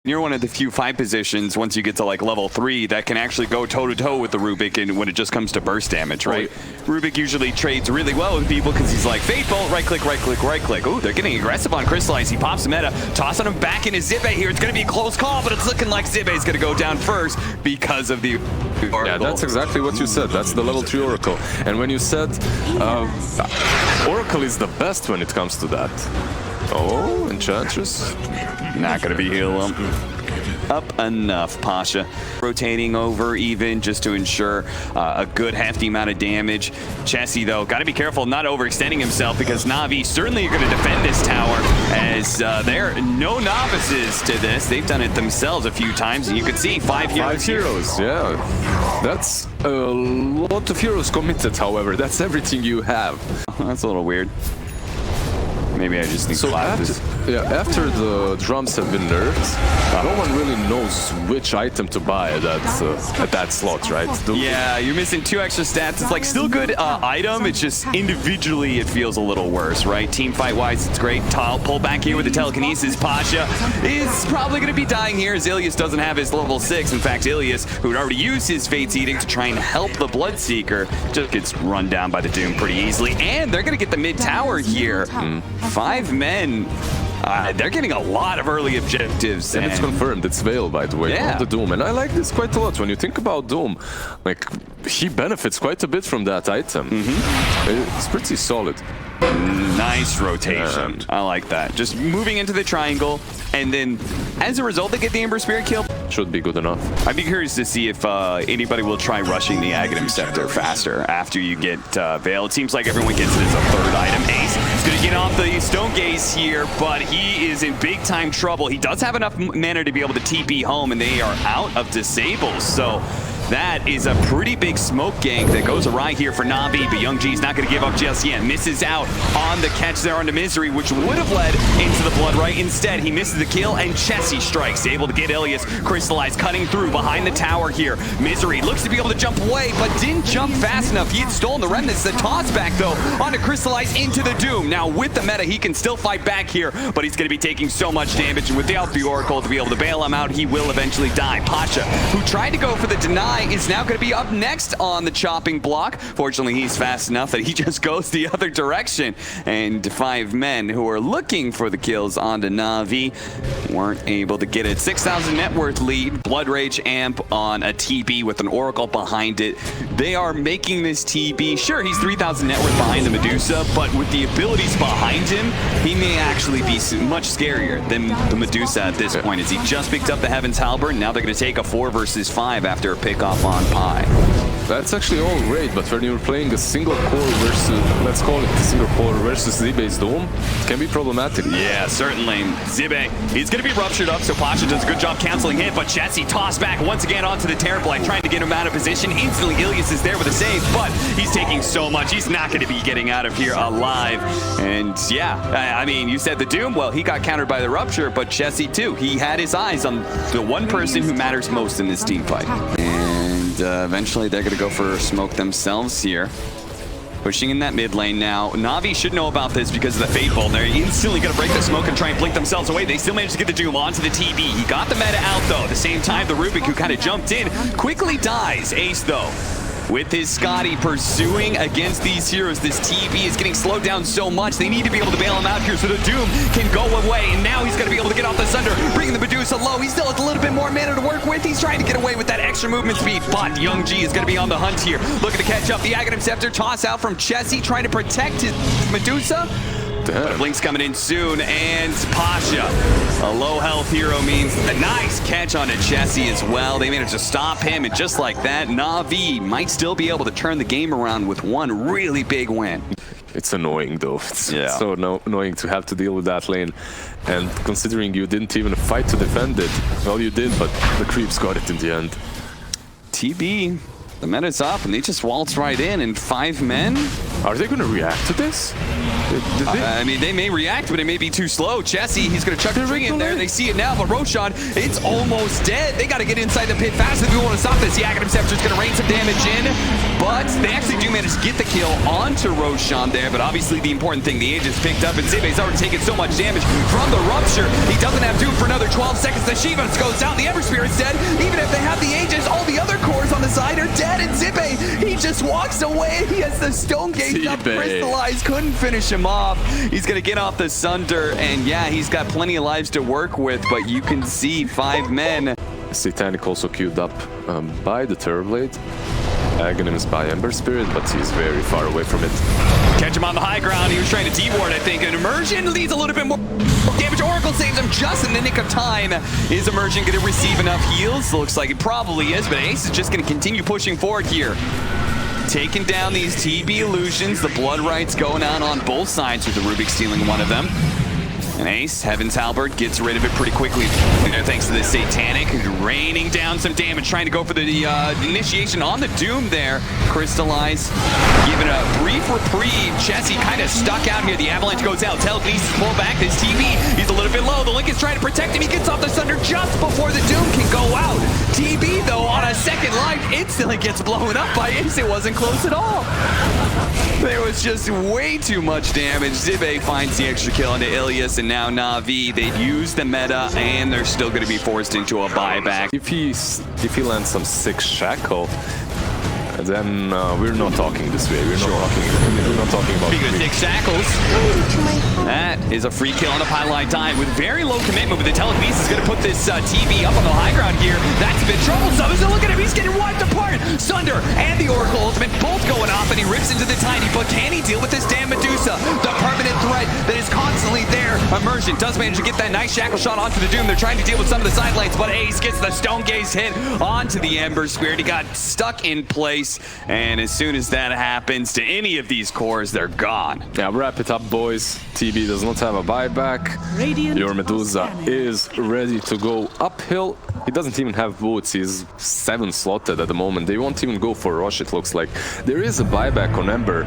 You're one of the few fight positions once you get to like level 3 that can actually go toe-to-toe with the Rubik and when it just comes to burst damage, right? Rubik usually trades really well with people because he's like, Fate Bolt, right-click, right-click, right-click. Ooh, they're getting aggressive on Crystallize. He pops the meta, tossing him back into Zibe here. It's going to be a close call, but it's looking like Zibe is going to go down first because of the Oracle. Yeah, that's exactly what you said. That's the level 3 Oracle. And when you said Oracle is the best when it comes to that. Oh, Enchantress. Not going to be heal up enough. Pasha rotating over even just to ensure a good hefty amount of damage. Chessie, though, got to be careful not overextending himself because Navi certainly are going to defend this tower as there are no novices to this. They've done it themselves a few times, and you can see 5 heroes. Yeah. That's a lot of heroes committed, however. That's everything you have. That's a little weird. Maybe I just need to clap this. After the drums have been nerfed, no one really knows which item to buy at that slot, right? Yeah, you're missing 2 extra stats. It's like still good item. It's just individually it feels a little worse, right? Team fight wise, it's great. Pull back here with the telekinesis. Pasha is probably going to be dying here as Ilias doesn't have his level 6. In fact, Ilias, who had already used his Fate's Eating to try and help the Bloodseeker, just gets run down by the Doom pretty easily. And they're going to get the mid tower here. 5 men. They're getting a lot of early objectives. And it's confirmed. It's Veil, by the way, not the Doom. And I like this quite a lot. When you think about Doom, like, he benefits quite a bit from that item. It's pretty solid. Nice rotation. I like that. Just moving into the triangle, and then as a result, they get the Ember Spirit kill. Should be good enough. I'd be curious to see if anybody will try rushing the Aghanim Scepter faster after you get Veil. It seems like everyone gets it as a 3rd item. Ace is going to get off the Stone Gaze here, but he is in big time trouble. He does have enough mana to be able to TP home, and they are out of disables. So that is a pretty big smoke gank that goes awry here for Navi, but Young G's not going to give up just yet. Misses out on the catch there onto Misery, which would have led into the Blood Right. Instead, he misses the kill, and Chessie strikes, able to get Ilias crystallized, cutting through behind the tower here. Misery looks to be able to jump away, but didn't jump fast enough. He had stolen the remnants. The toss back, though, onto Crystallize into the Doom. Now, with the meta, he can still fight back here, but he's going to be taking so much damage, and without the Oracle to be able to bail him out, he will eventually die. Pasha, who tried to go for the deny, is now going to be up next on the chopping block. Fortunately, he's fast enough that he just goes the other direction. And 5 men who are looking for the kills onto Navi weren't able to get it. 6,000 net worth lead. Blood Rage Amp on a TB with an Oracle behind it. They are making this TB. Sure, he's 3,000 net worth behind the Medusa, but with the abilities behind him, he may actually be much scarier than the Medusa at this point, as he just picked up the Heaven's Halberd. Now they're going to take a 4 versus 5 after a pick off on Pi. That's actually all great, but when you're playing a single core versus, let's call it a single core versus Zibe's Dome, it can be problematic. Yeah, certainly. Zibe, he's going to be ruptured up, so Pasha does a good job canceling hit, but Chessie tossed back once again onto the Terrorblade, trying to get him out of position. Instantly, Ilias is there with a save, but he's taking so much. He's not going to be getting out of here alive. And yeah, I mean, you said the Doom, well, he got countered by the Rupture, but Chessie too. He had his eyes on the one person who matters most in this team fight. And eventually they're going to go for smoke themselves here. Pushing in that mid lane now. Navi should know about this because of the Fate Bolt. They're instantly going to break the smoke and try and blink themselves away. They still managed to get the Doom onto the TB. He got the meta out, though. At the same time, the Rubik, who kind of jumped in, quickly dies. Ace, though, with his Scotty pursuing against these heroes. This TB is getting slowed down so much. They need to be able to bail him out here so the Doom can go away. And now he's going to be able to get off the Sunder, bringing the Medusa low. He still has a little bit more mana to work with. He's trying to get away with that extra movement speed, but Young G is going to be on the hunt here, looking to catch up. The Aghanim Scepter toss out from Chessie, trying to protect his Medusa. Blink's coming in soon, and Pasha, a low health hero, means a nice catch on a Chessie as well. They managed to stop him, and just like that, Navi might still be able to turn the game around with one really big win. It's annoying, though. It's so annoying to have to deal with that lane. And considering you didn't even fight to defend it, well, you did, but the creeps got it in the end. TB, the meta's up, and they just waltz right in, and 5 men Are they going to react to this? I mean, they may react, but it may be too slow. Chessie, he's going to chuck the tree in there. They see it now, but Roshan, it's almost dead. They got to get inside the pit fast if we want to stop this. The Aghanim Scepter's going to rain some damage in, but they actually do manage to get the kill onto Roshan there. But obviously, the important thing, the Aegis picked up, and Zibe's already taken so much damage from the Rupture. He doesn't have Doom for another 12 seconds. The Shiva goes down. The Ember Spirit's dead. Even if they have the Aegis, all the other cores on the side are dead, and Zibe, he just walks away. He has the Stone Gate up crystallized, couldn't finish him off. He's gonna get off the Sunder, and yeah, he's got plenty of lives to work with, but you can see 5 men. Satanic also queued up by the Terrorblade. Aghanim is by Ember Spirit, but he's very far away from it. Catch him on the high ground. He was trying to D-ward, I think. An Immersion leads a little bit more damage. Oracle saves him just in the nick of time. Is Immersion going to receive enough heals? Looks like it probably is, but Ace is just going to continue pushing forward here. Taking down these TB illusions. The blood rights going on both sides, with the Rubik stealing one of them. And Ace, Heaven's Halberd, gets rid of it pretty quickly. Thanks to the Satanic, raining down some damage, trying to go for the initiation on the Doom there. Crystallize, given a brief reprieve. Chessie kind of stuck out here. The Avalanche goes out. Telekinesis pull back. His TB, he's a little bit low. The Link is trying to protect him. He gets off the Sunder just before the Doom can go out. TB, though, on a second life, instantly gets blown up by Ace. It wasn't close at all. There was just way too much damage. Zibe finds the extra kill into Ilias, and now Na'Vi. They've used the meta, and they're still going to be forced into a buyback. If he lands some 6 Shackle, then we're not talking this way. We're not talking about. Speaking of 6 Shackles, that is a free kill on a pylon die with very low commitment. But the Telekinesis is going to put this TB up on the high ground here. That's a bit troublesome. So look at him, he's getting wiped apart. Sunder and the Oracle Ultimate both going off, and he rips into the Tiny. But can he deal with this damn Medusa, the permanent threat that is constantly there? Immersion does manage to get that nice Shackle shot onto the Doom. They're trying to deal with some of the side lanes, but Ace gets the Stone Gaze hit onto the Ember Spirit. He got stuck in place, and as soon as that happens to any of these cores, they're gone. Yeah, wrap it up, boys. TB does not have a buyback. Your Medusa is ready to go uphill. He doesn't even have boots. He's 7 slotted at the moment. They won't even go for Rush, it looks like. There is a buyback on Ember,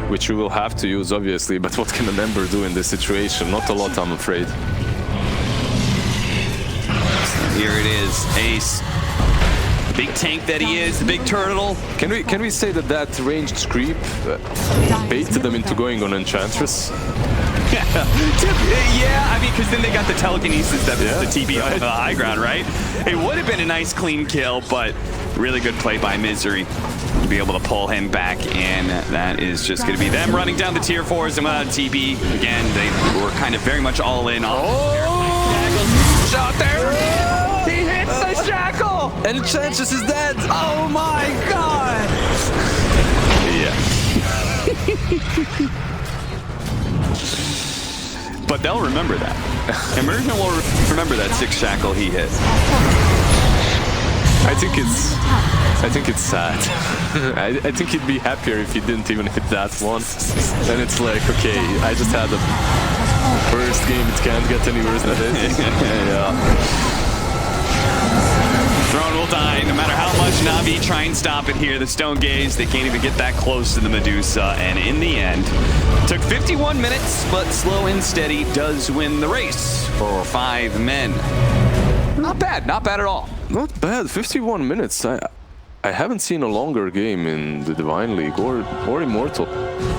which we will have to use, obviously, but what can an Ember do in this situation? Not a lot, I'm afraid. Here it is, Ace. Big tank that he is, the big turtle. Can we say that ranged creep baited them into going on Enchantress? Yeah, I mean, because then they got the Telekinesis that was the TB on the high ground, right? It would have been a nice clean kill, but really good play by Misery to be able to pull him back, and that is just going to be them running down the tier 4s and without TB. Again, they were kind of very much all in on shot there. He hits the Shackle! And Enchantress is dead! Oh my god! Yeah. But they'll remember that. Immersion will remember that 6 Shackle he hit. I think it's sad. I think he'd be happier if he didn't even hit that one. And it's like, okay, I just had the first game, it can't get any worse than this. Yeah. Throne will die, no matter how much Na'Vi try and stop it here. The Stone Gaze, they can't even get that close to the Medusa, and in the end, took 51 minutes, but slow and steady does win the race for 5 men. Not bad at all. Not bad, 51 minutes. I haven't seen a longer game in the Divine League or Immortal.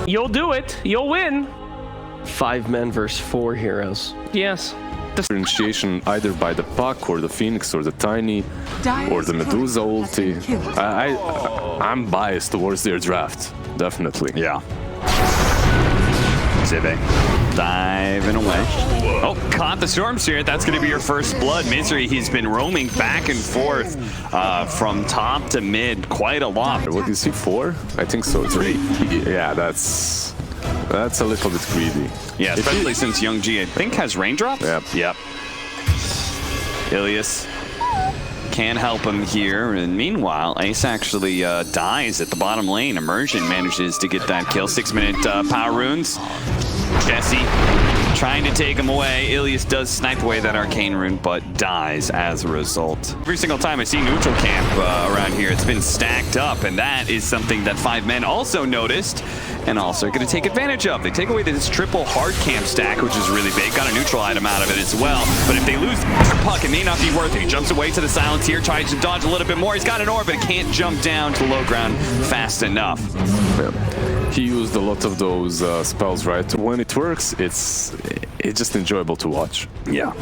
You'll do it, you'll win. 5 men versus 4 heroes. Yes. Differentiation either by the Puck or the Phoenix or the Tiny or the Medusa ulti. I'm biased towards their draft, definitely. Yeah. Zibe diving away. Oh, caught the Storm Spirit. That's going to be your first blood. Misery, he's been roaming back and forth from top to mid quite a lot. What is he, 4? I think so. 3. Yeah, that's a little bit greedy. Yeah, especially since Young G, I think, has raindrops. Yep. Ilias can help him here, and meanwhile, Ace actually dies at the bottom lane. Immersion manages to get that kill. 6-minute power runes. Chessie trying to take him away. Ilias does snipe away that arcane rune, but dies as a result. Every single time I see neutral camp around here, it's been stacked up, and that is something that 5 men also noticed and also going to take advantage of. They take away this triple hard camp stack, which is really big. Got a neutral item out of it as well, but if they lose the puck, it may not be worth it. He jumps away to the silence here, tries to dodge a little bit more. He's got an orb, but can't jump down to low ground fast enough. Yeah. He used a lot of those spells, right? When it works, it's just enjoyable to watch. Yeah.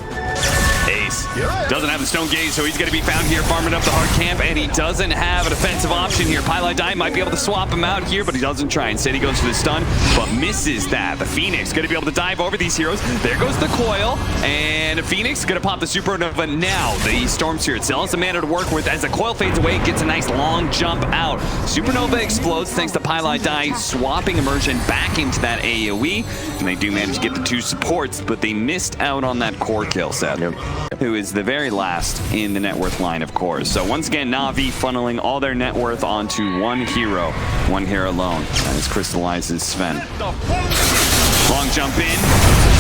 Ace doesn't have the stone gaze, so he's going to be found here farming up the hard camp, and he doesn't have a defensive option here. Pylite Die might be able to swap him out here, but he doesn't try. Instead, he goes for the stun, but misses that. The Phoenix going to be able to dive over these heroes. There goes the coil, and Phoenix going to pop the Supernova now. The Storm Spirit still has a mana to work with. As the coil fades away, gets a nice long jump out. Supernova explodes thanks to Pylite Die swapping Immersion back into that AoE, and they do manage to get the 2 supports, but they missed out on that core kill set. Yep. Who is the very last in the net worth line, of course. So once again, Na'Vi funneling all their net worth onto one hero alone. That is crystallizes Sven. Long jump in.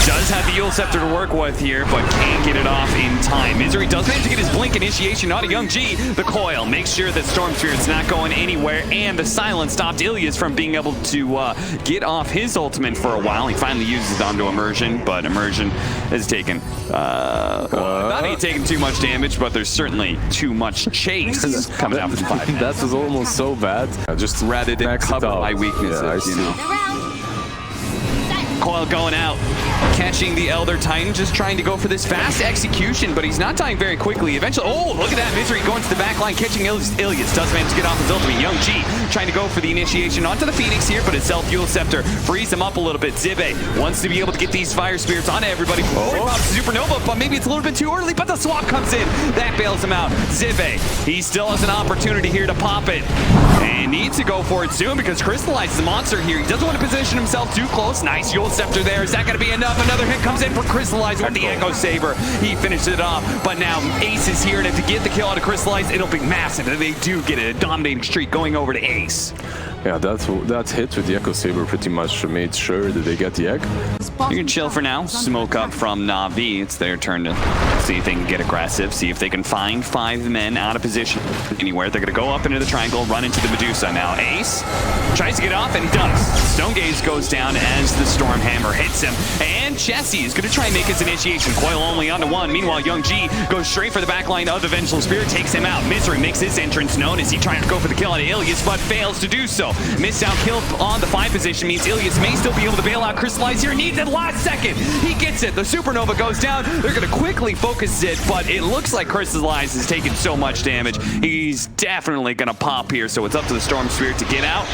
Does have the Yule Scepter to work with here, but can't get it off in time. Misery does manage to get his blink initiation on a Young G. The coil makes sure that Storm Spirit's not going anywhere, and the silence stopped Ilias from being able to get off his ultimate for a while. He finally uses it onto Immersion, but Immersion is taken. Not even taking too much damage, but there's certainly too much chase coming out from 5 men. That was almost so bad. Just rather than cover my weaknesses, you know. Coil going out, catching the Elder Titan, just trying to go for this fast execution, but he's not dying very quickly. Eventually, oh, look at that, Misery going to the back line, catching Ilias. Does manage to get off his ultimate. Young G trying to go for the initiation onto the Phoenix here, but his self-fuel scepter frees him up a little bit. Zibe wants to be able to get these fire spirits onto everybody before he pops Supernova, but maybe it's a little bit too early, but the swap comes in. That bails him out. Zibe, he still has an opportunity here to pop it, and needs to go for it soon because Crystallize is a monster here. He doesn't want to position himself too close. Nice Yule Scepter there. Is that going to be enough? Another hit comes in for Crystallize with the Echo Saber. He finishes it off, but now Ace is here, and if to get the kill out of Crystallize, it'll be massive. And they do get a dominating streak going over to Ace. Yeah, that hit with the Echo Saber pretty much made sure that they get the egg. You can chill for now. Smoke up from Na'Vi. It's their turn to see if they can get aggressive, see if they can find 5 men out of position anywhere. They're going to go up into the triangle, run into the Medusa. Now Ace tries to get off, and he does. Stone Gaze goes down as the Storm Hammer hits him, and Chessie is going to try and make his initiation. Coil only onto 1. Meanwhile, Young G goes straight for the backline of the Vengeful Spirit, takes him out. Misery makes his entrance known as he tries to go for the kill on Ilias, but fails to do so. Missed out kill on the 5 position means Ilias may still be able to bail out Crystallize here. Needs it last second. He gets it. The Supernova goes down. They're going to quickly focus it, but it looks like Crystallize is taking so much damage. He's definitely going to pop here, so it's up to the Storm Spirit to get out.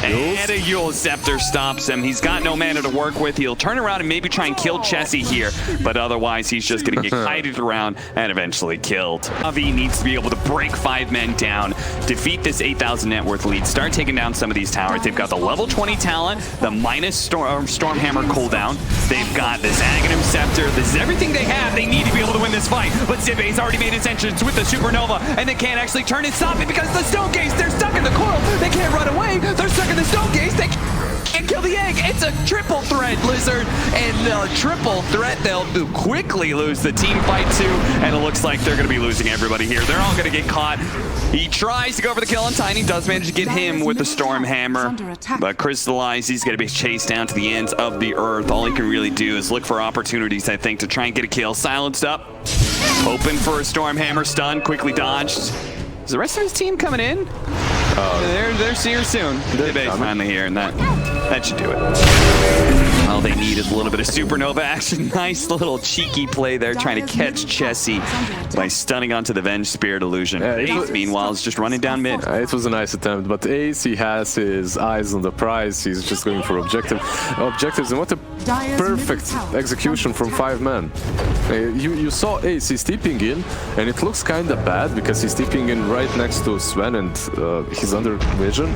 And a Yule Scepter stops him. He's got no mana to work with. He'll turn around and maybe try and kill Chessie here, but otherwise he's just going to get kited around and eventually killed. Navi needs to be able to break 5 men down, defeat this 8,000 net worth lead, start taking down some of these towers. They've got the level 20 talent, the minus Storm Hammer cooldown. They've got this Aghanim Scepter. This is everything they have. They need to be able to win this fight, but Zibe's already made his entrance with the Supernova, and they can't actually turn and stop it because the Stone Gaze, they're stuck in the coil. They can't run away. They're stuck in the Stone Gaze. They can't kill the egg. It's a triple threat, Lizard, and the triple threat, they'll quickly lose the team fight too, and it looks like they're going to be losing everybody here. They're all going to get caught. He tries to go for the kill on Tiny, does manage to get him with the Storm Hammer, but Crystallize, he's going to be chased down to the ends of the earth. All he can really do is look for opportunities, I think, to try and get a kill. Silenced up, hoping for a Storm Hammer stun, quickly dodged. Is the rest of his team coming in? They're here soon. They're finally here, and that should do it. All they need is a little bit of Supernova action. Nice little cheeky play there, trying to catch Chessie by stunning onto the Venge Spirit Illusion. Ace, meanwhile, is just running down mid. It was a nice attempt, but Ace, he has his eyes on the prize. He's just going for objectives, and what a perfect execution from 5 men. You saw Ace, he's stepping in, and it looks kind of bad because he's stepping in right next to Sven, and he's under vision.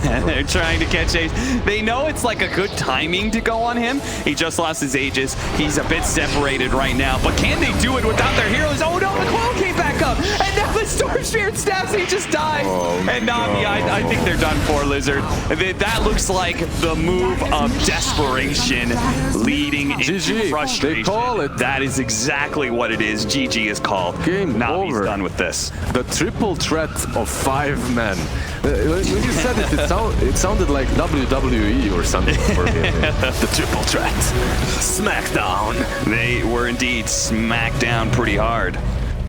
They're trying to catch Ace. They know it's like a good timing to go on him. He just lost his Aegis. He's a bit separated right now, but can they do it without their heroes? Oh no, the Coil came back up, and now the Storm Spirit stabs, he just dies. And Navi, I think they're done for, Lizard. That looks like the move of desperation leading into GG, frustration. they call it. That is exactly what it is. GG is called. Game Navi's over. done with this. The triple threat of 5 men. When you said it, it sounded like WWE or something for me. The triple threat. Smackdown. They were indeed smacked down pretty hard.